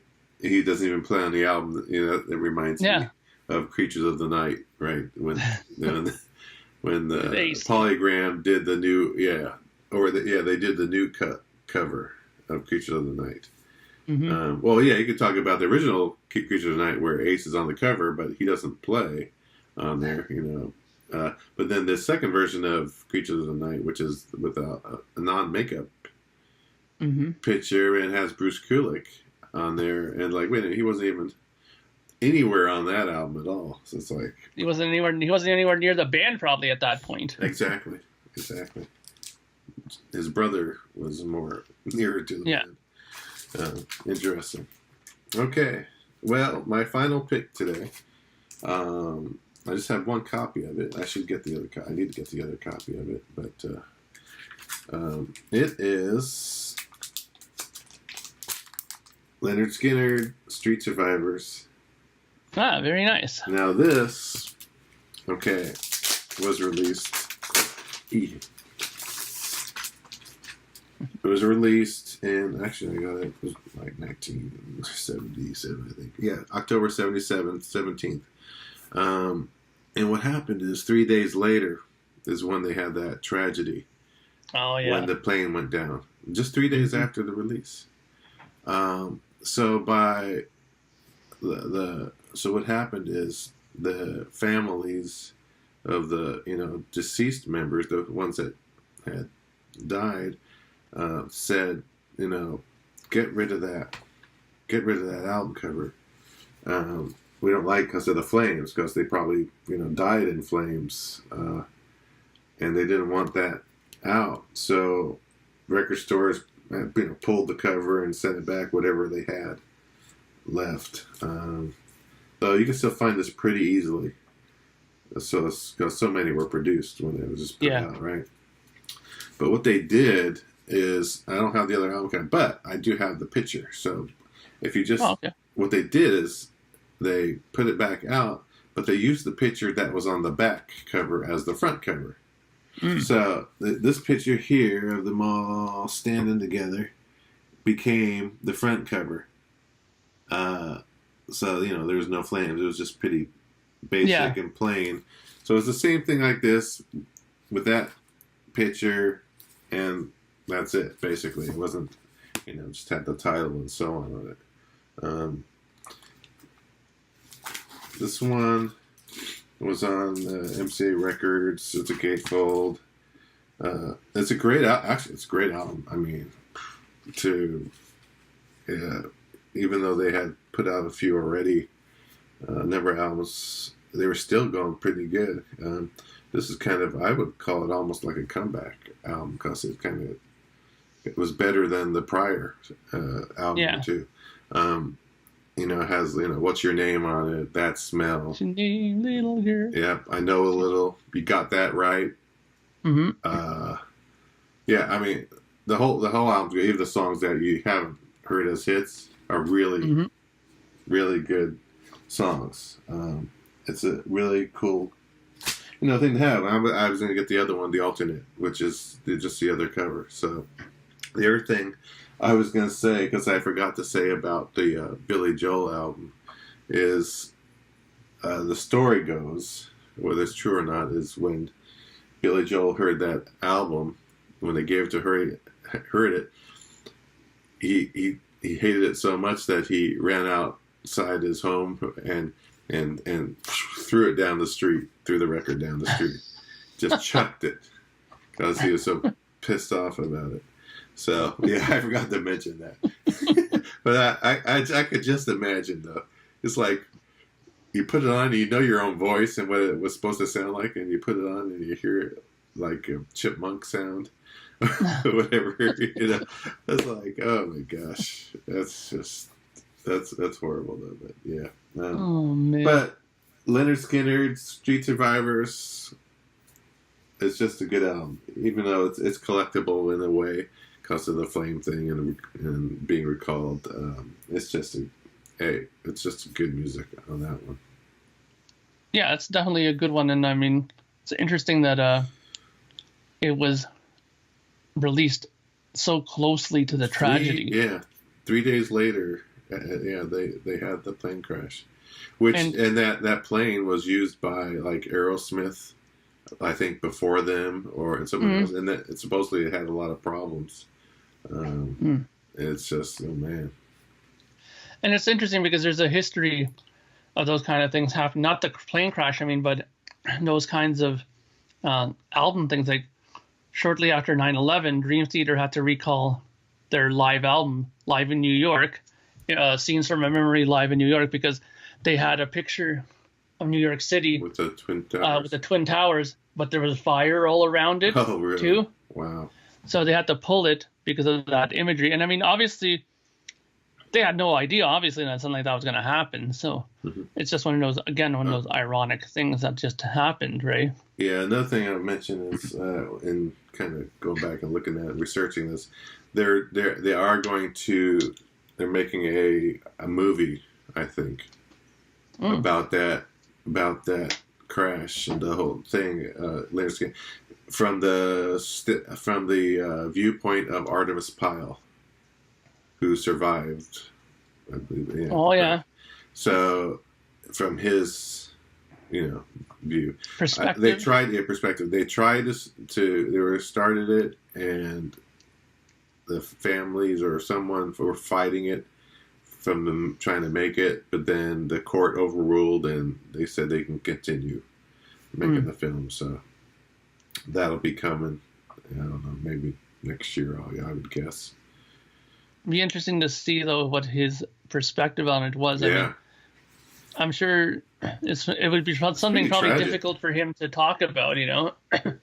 he doesn't even play on the album. It reminds me of Creatures of the Night, right? When the Polygram did the new, they did the new cover of Creatures of the Night. You could talk about the original Creatures of the Night where Ace is on the cover, but he doesn't play on there, but then the second version of Creatures of the Night, which is with a non-makeup picture, and has Bruce Kulick on there, and like, wait a minute, he wasn't even anywhere on that album at all. So it's like he wasn't anywhere near the band probably at that point. Exactly. His brother was more nearer to the band. Interesting. Okay. Well, my final pick today. I just have one copy of it. I should get the other copy. I need to get the other copy of it. But it is Leonard Skinner, Street Survivors. Ah, very nice. Now this, was released. It was released in, actually, I got it was like 1977, I think. Yeah, October 17th. And what happened is 3 days later is when they had that tragedy. Oh, yeah. When the plane went down. Just 3 days after the release. So by so what happened is the families of the deceased members, the ones that had died, said, get rid of that album cover. We don't like because of the flames, because they probably died in flames, and they didn't want that out. So record stores pulled the cover and sent it back, whatever they had left. So you can still find this pretty easily. So because so many were produced when it was just put out, right? But what they did is, I don't have the other album cover, but I do have the picture. So if you just, what they did is they put it back out, but they used the picture that was on the back cover as the front cover. So this picture here of them all standing together became the front cover. So there was no flames. It was just pretty basic and plain. So it's the same thing like this with that picture, and that's it. Basically, it wasn't just had the title and so on it. This one was on MCA Records. It's a gatefold. It's a great it's a great album. I mean, even though they had put out a few already, number albums, they were still going pretty good. This is kind of, I would call it almost like a comeback album, because it was better than the prior album too. It has, What's Your Name on it, That Smell. What's your name, little girl? Yep, I Know a Little, You Got That Right. Mm-hmm. I mean, the whole album, even the songs that you haven't heard as hits, are really, really good songs. It's a really cool, thing to have. I was going to get the other one, the alternate, which is just the other cover. So the other thing I was going to say, because I forgot to say about the Billy Joel album, is the story goes, whether it's true or not, is when Billy Joel heard that album, when they gave it to her, heard it, he hated it so much that he ran outside his home and threw it down the street, threw the record down the street, just chucked it, because he was so pissed off about it. So I forgot to mention that. But I could just imagine, though. It's like you put it on, you know your own voice and what it was supposed to sound like, and you put it on and you hear it like a chipmunk sound, whatever. It's like, oh my gosh, that's horrible, though. But yeah. Oh man. But Leonard Skinner, Street Survivors, it's just a good album, even though it's collectible in a way because of the flame thing and being recalled. It's just good music on that one. Yeah, it's definitely a good one, and I mean, it's interesting that it was released so closely to the tragedy. 3 days later, they had the plane crash, and that plane was used by like Aerosmith, I think, before them or someone else, and that supposedly it had a lot of problems. It's just, oh man. And it's interesting because there's a history of those kind of things happening. Not the plane crash, I mean, but those kinds of album things. Like shortly after 9/11, Dream Theater had to recall their live album, Live in New York, Scenes from a Memory, Live in New York, because they had a picture of New York City with the Twin Towers. But there was fire all around it too. Wow. So they had to pull it because of that imagery. And I mean, obviously, they had no idea, obviously, that something like that was going to happen. So it's just one of those ironic things that just happened, right? Yeah, another thing I would mention is, in kind of going back and looking at researching this, they're making a movie, I think, about that crash and the whole thing, landscape, from the viewpoint of Artemis Pyle, who survived, I believe. Yeah. Oh yeah. So from his, view, perspective, they tried to started it, and the families or someone were fighting it from them trying to make it, but then the court overruled and they said they can continue making the film. So that'll be coming. I don't know, maybe next year, I would guess. It'd be interesting to see, though, what his perspective on it was. I mean, I'm sure it would be something probably tragic. Difficult for him to talk about, you know?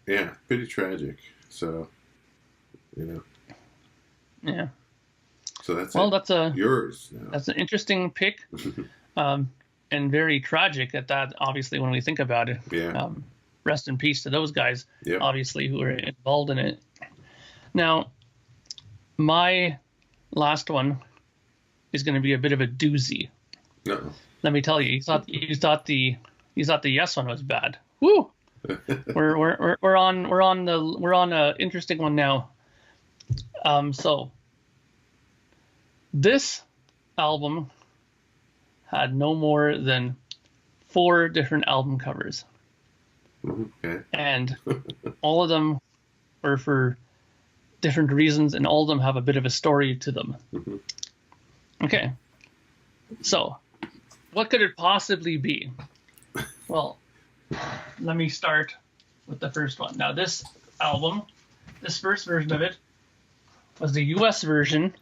Yeah, pretty tragic. So, you know. Yeah. So that's yours now. That's an interesting pick, and very tragic at that, obviously, when we think about it. Yeah. Rest in peace to those guys, obviously, who were involved in it. Now, my last one is going to be a bit of a doozy. Uh-oh. Let me tell you, you thought the yes one was bad. Woo! we're on a interesting one now. So this album had no more than 4 different album covers. Okay. And all of them were for different reasons, and all of them have a bit of a story to them. Mm-hmm. Okay. So, what could it possibly be? Well, let me start with the first one. Now, this album, this first version of it, was the US version.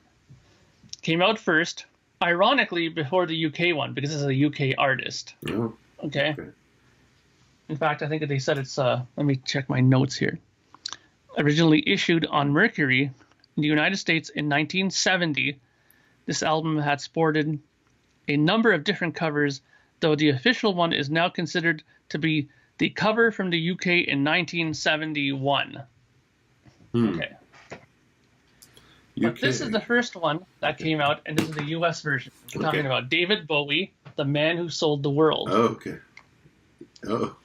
Came out first, ironically, before the UK one, because it's a UK artist. Oh. Okay. In fact, I think they said it's, let me check my notes here. Originally issued on Mercury in the United States in 1970, this album had sported a number of different covers, though the official one is now considered to be the cover from the UK in 1971. Okay. But this is the first one that came out, and this is the US version. We're talking about David Bowie, the man who sold the world. Oh, okay. Oh.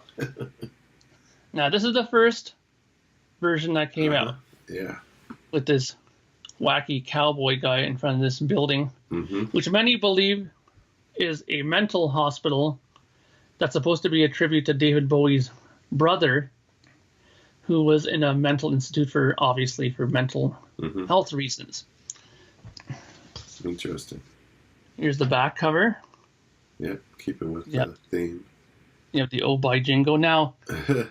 Now, this is the first version that came out. Yeah. With this wacky cowboy guy in front of this building, which many believe is a mental hospital that's supposed to be a tribute to David Bowie's brother, who was in a mental institute for mental health reasons. Interesting. Here's the back cover. Yep, keeping with the theme. You have the Oh by Jingo. Now,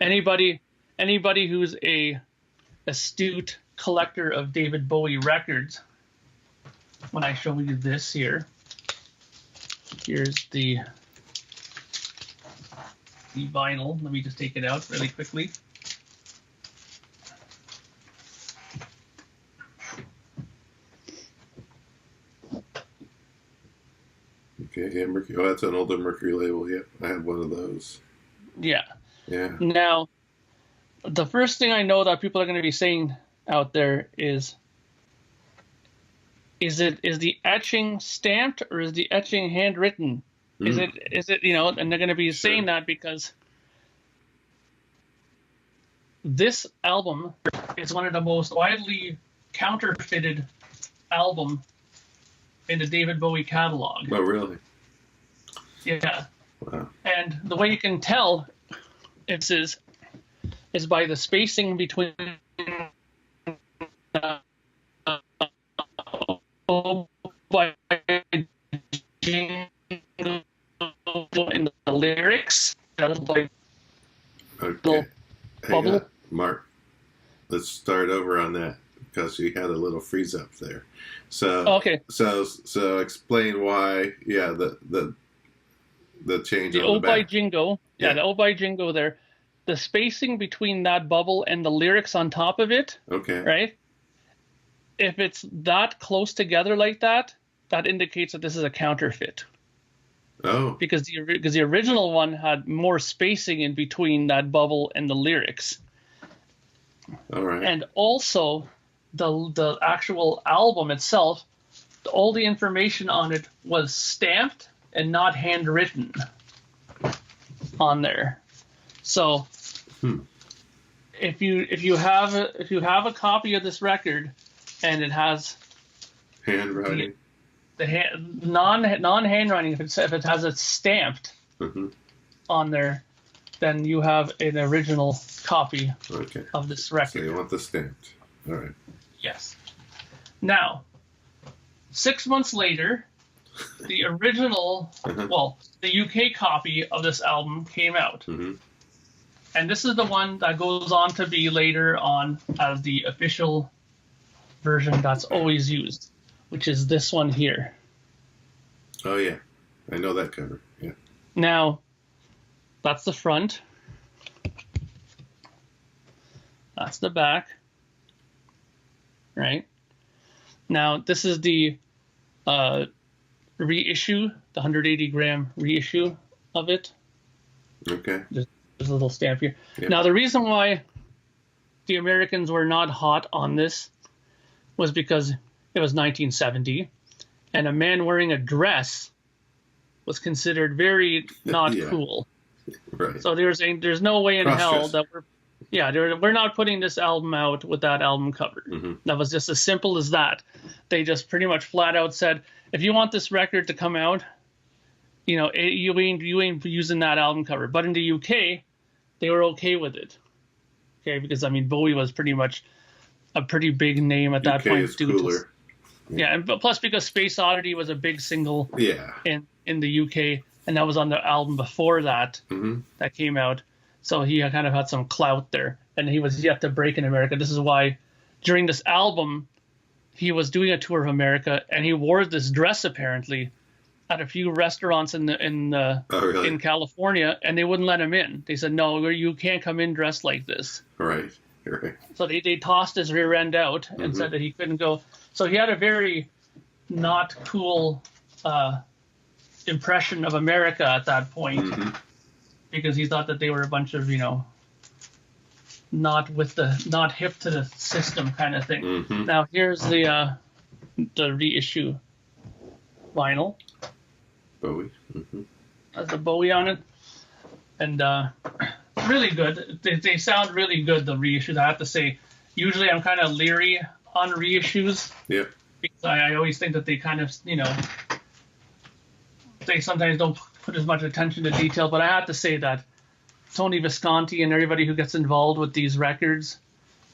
anybody who's a astute collector of David Bowie records, when I show you this here, here's the vinyl. Let me just take it out really quickly. Okay, yeah, Mercury. Oh, that's an older Mercury label. Yep, I have one of those. Yeah. Yeah. Now, the first thing I know that people are going to be saying out there is the etching stamped or is the etching handwritten? Is it you know? And they're going to be saying that because this album is one of the most widely counterfeited album in the David Bowie catalog. Oh, really? Yeah. Wow. And the way you can tell is by the spacing between by in the lyrics. Okay. Bubble. Mark, let's start over on that because you had a little freeze up there. So okay. So explain why. Yeah, the change. The on the back. by Jingo. Yeah, the Oh by Jingo there. The spacing between that bubble and the lyrics on top of it. Okay. Right. If it's that close together like that, that indicates that this is a counterfeit. Oh. Because the original one had more spacing in between that bubble and the lyrics. All right. And also, the actual album itself, all the information on it was stamped and not handwritten on there. So, if you have a copy of this record and it has handwriting, non-handwriting, if it has it stamped on there, then you have an original copy of this record. So you want the stamped. All right. Yes. Now, 6 months later, the original, well, the UK copy of this album came out. Mm-hmm. And this is the one that goes on to be later on as the official version that's always used, which is this one here. Oh, yeah. I know that cover. Yeah. Now, that's the front. That's the back. Right? Now, this is the reissue, the 180-gram reissue of it. Okay. There's a little stamp here. Yep. Now, the reason why the Americans were not hot on this was because it was 1970, and a man wearing a dress was considered very not cool. Right. So they were saying there's no way in hell that we're not putting this album out with that album cover. Mm-hmm. That was just as simple as that. They just pretty much flat out said, if you want this record to come out, you know, you ain't using that album cover. But in the UK, they were okay with it. Okay, because I mean Bowie was pretty much a pretty big name at that UK point. Is cooler. And plus because Space Oddity was a big single. Yeah. In the UK, and that was on the album before that that came out. So he kind of had some clout there, and he was yet to break in America. This is why during this album, he was doing a tour of America, and he wore this dress apparently at a few restaurants in California, and they wouldn't let him in. They said, no, you can't come in dressed like this. Right. So they tossed his rear end out and said that he couldn't go. So he had a very not cool impression of America at that point, because he thought that they were a bunch of, you know, not hip to the system kind of thing. Now here's the reissue vinyl. Bowie. Has the Bowie on it, and really good. They sound really good, the reissues. I have to say, usually I'm kind of leery on reissues. Yep. Because I always think that they kind of, you know, they sometimes don't put as much attention to detail. But I have to say that Tony Visconti and everybody who gets involved with these records,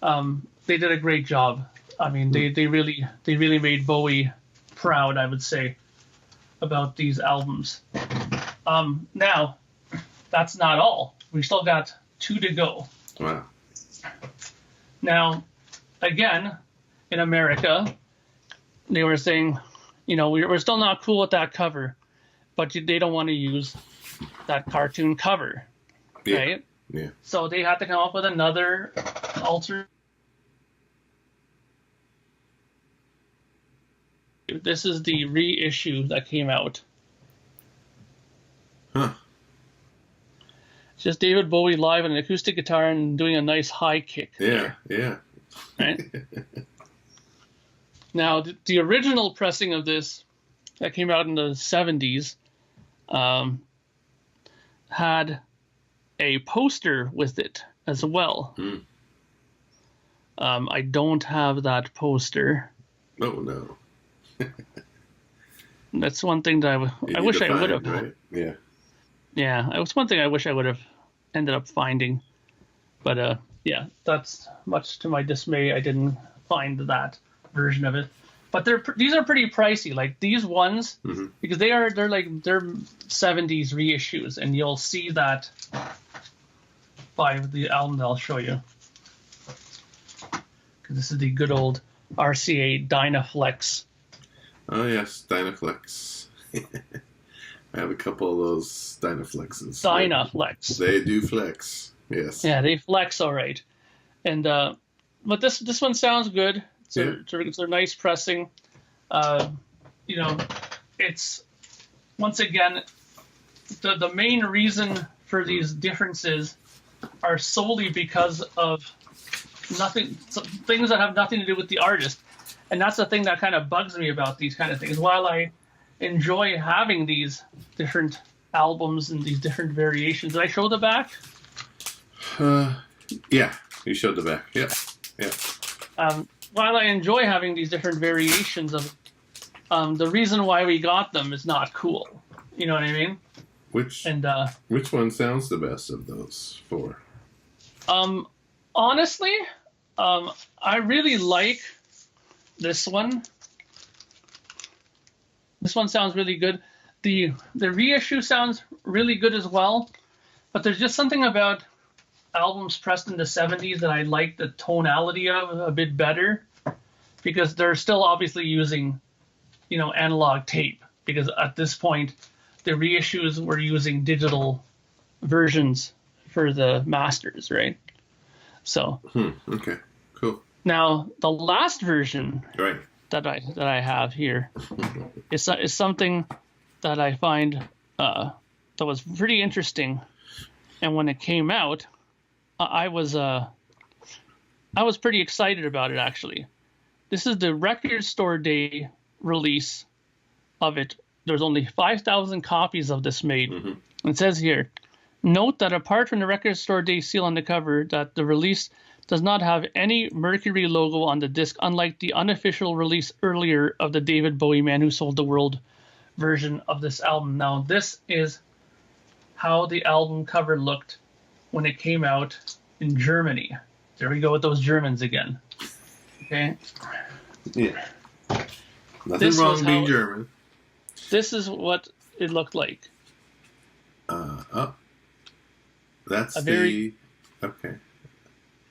they did a great job. I mean, they really made Bowie proud, I would say, about these albums. Now, that's not all. We still got 2 to go. Wow. Now, again, in America, they were saying, you know, we're still not cool with that cover, but they don't want to use that cartoon cover, right? Yeah. So they had to come up with another alter. This is the reissue that came out. Huh. It's just David Bowie live on an acoustic guitar and doing a nice high kick. Yeah. Right? Now, the original pressing of this that came out in the 70s had a poster with it as well. I don't have that poster. Oh, no. That's one thing that I wish I would have. Right? Yeah. Yeah, it was one thing I wish I would have ended up finding. But yeah, that's much to my dismay. I didn't find that version of it. But these are pretty pricey. Like these ones, because they're 70s reissues, and you'll see that by the album that I'll show you. Because this is the good old RCA Dynaflex. Oh yes, Dynaflex. I have a couple of those Dynaflexes. Dynaflex. They do flex. Yes. Yeah, they flex all right. And but this one sounds good. It's a nice pressing. You know, it's once again the main reason for these differences are solely because of things that have nothing to do with the artist. And that's the thing that kind of bugs me about these kind of things. While I enjoy having these different albums and these different variations, did I show the back? Yeah, you showed the back. Yeah. While I enjoy having these different variations of the reason why we got them is not cool. You know what I mean? Which one sounds the best of those 4? Honestly, I really like this one. this one sounds really good. The reissue sounds really good as well, but there's just something about albums pressed in the 70s that I like the tonality of a bit better, because they're still obviously using, analog tape, because at this point the reissues were using digital versions for the masters, right? So okay, cool. now the last version Right. that I have here is something that I find that was pretty interesting, and when it came out, I was pretty excited about it, actually. This is the Record Store Day release of it. There's only 5,000 copies of this made. It says here, note that apart from the Record Store Day seal on the cover, that the release does not have any Mercury logo on the disc, unlike the unofficial release earlier of the David Bowie Man Who Sold the World version of this album. Now, this is how the album cover looked when it came out in Germany. There we go with those Germans again. Okay. Yeah. Nothing wrong being German. This is what it looked like. That's okay.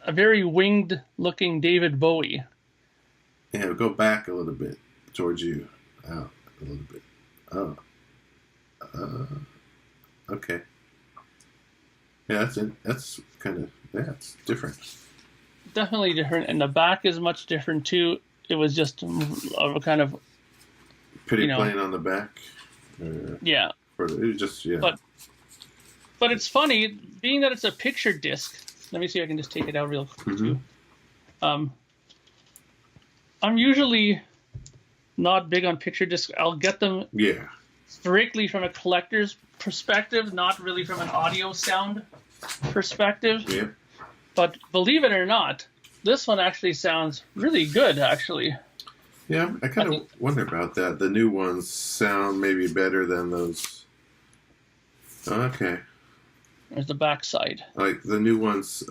A very winged looking David Bowie. Yeah, go back a little bit towards you. Out a little bit. Oh. Okay. Yeah, that's it. That's kind of, it's different. Definitely different, and the back is much different too. It was just a kind of pretty plain on the back. Yeah. It was just But it's funny, being that it's a picture disc. Let me see if I can just take it out real quick too. I'm usually not big on picture discs. I'll get them strictly from a collector's perspective, not really from an audio sound perspective. Yeah. But believe it or not, this one actually sounds really good, actually. Yeah, I kind of wonder about that. The new ones sound maybe better than those. Okay. There's the backside. Like the new ones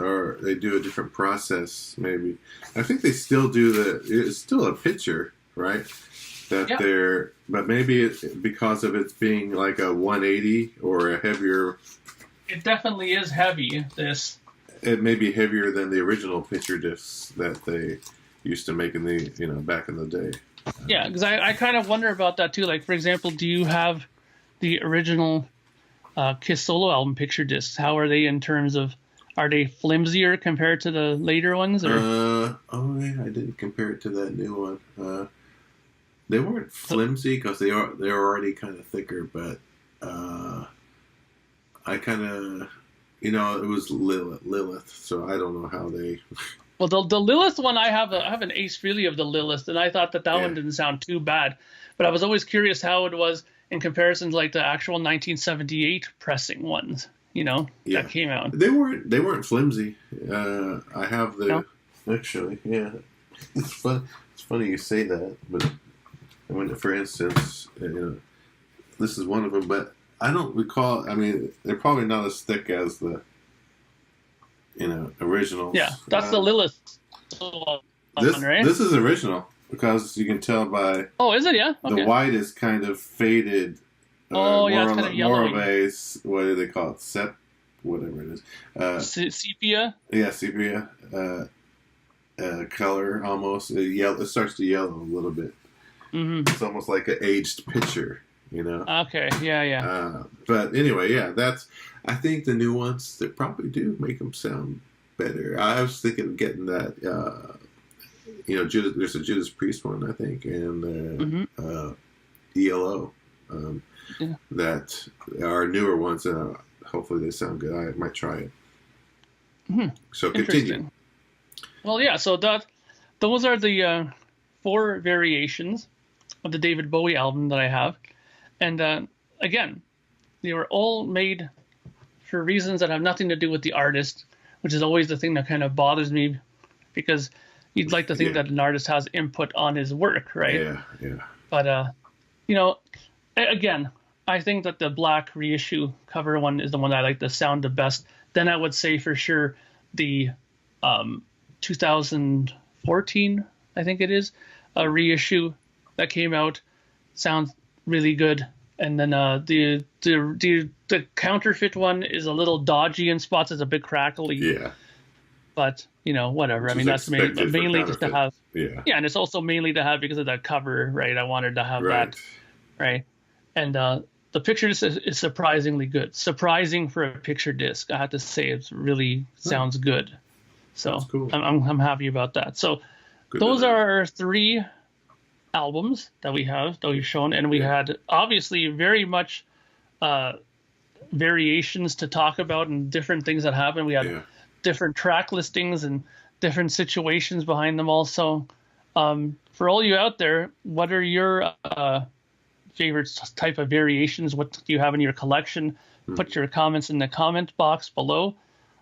they do a different process, maybe. I think they still do it's still a picture, right? But maybe because of it being like a 180 or a heavier. It definitely is heavy, this. It may be heavier than the original picture discs that they used to make in the, back in the day. Yeah, because I kind of wonder about that too. Like, for example, do you have the original Kiss solo album picture discs? How are they in terms of, are they flimsier compared to the later ones? Or? I didn't compare it to that new one. They weren't flimsy because they're already kind of thicker, but I kind of, it was Lilith, so I don't know how they. Well, the Lilith one, I have an Ace Frehley of the Lilith, and I thought that one didn't sound too bad, but I was always curious how it was in comparison to like the actual 1978 pressing ones, that came out. They weren't flimsy. I have actually, yeah. It's fun. It's funny you say that, but for instance, this is one of them, but I don't recall. I mean, they're probably not as thick as the, originals. Yeah, that's the Lilith one, right? This is original because you can tell by. Oh, is it? Yeah. Okay. The white is kind of faded. It's kind of yellow. More of a, what do they call it? Whatever it is. Sepia. Yeah, sepia. Color almost. It starts to yellow a little bit. Mm-hmm. It's almost like an aged picture. Okay, yeah. But anyway, I think the new ones, they probably do make them sound better. I was thinking of getting that, there's a Judas Priest one, I think, and ELO, that are newer ones, and hopefully they sound good. I might try it. Mm-hmm. So continue. Well, yeah, so those are the 4 variations of the David Bowie album that I have. And again, they were all made for reasons that have nothing to do with the artist, which is always the thing that kind of bothers me, because you'd like to think that an artist has input on his work, right? Yeah. But, again, I think that the black reissue cover one is the one I like the sound the best. Then I would say for sure the 2014, I think it is, a reissue that came out sounds really good. And then the counterfeit one is a little dodgy in spots. It's a bit crackly. Yeah. But whatever. Which I mean, is that's expected for mainly just to counterfeit. have. Yeah. Yeah, and it's also mainly to have because of that cover, right? I wanted to have Right. that, right? And the picture disc is surprisingly good. Surprising for a picture disc, I have to say. It really sounds good. So That's cool. I'm happy about that. So Good to those know. are our 3 albums that we've shown, and we had obviously very much variations to talk about and different things that happened. We had different track listings and different situations behind them all. So for all you out there, what are your favorite type of variations? What do you have in your collection? Put your comments in the comment box below,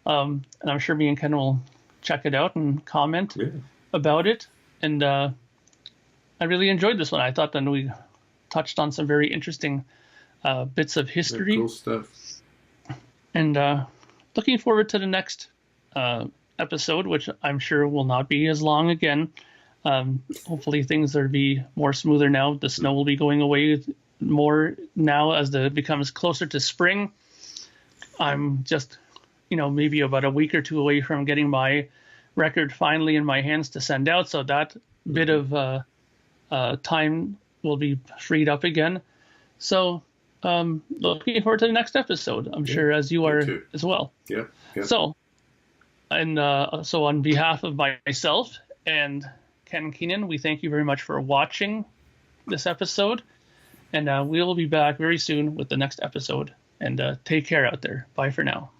and I'm sure me and Ken will check it out and comment about it. And I really enjoyed this one. I thought that we touched on some very interesting bits of history. Cool stuff. And looking forward to the next episode, which I'm sure will not be as long again. Hopefully things will be more smoother now. The snow will be going away more now as it becomes closer to spring. I'm just, maybe about a week or 2 away from getting my record finally in my hands to send out. So that bit of time will be freed up again. So looking forward to the next episode. I'm sure as you are as well. Yeah. So, and so on behalf of myself and Ken Keenan, we thank you very much for watching this episode. And we'll be back very soon with the next episode. And take care out there. Bye for now.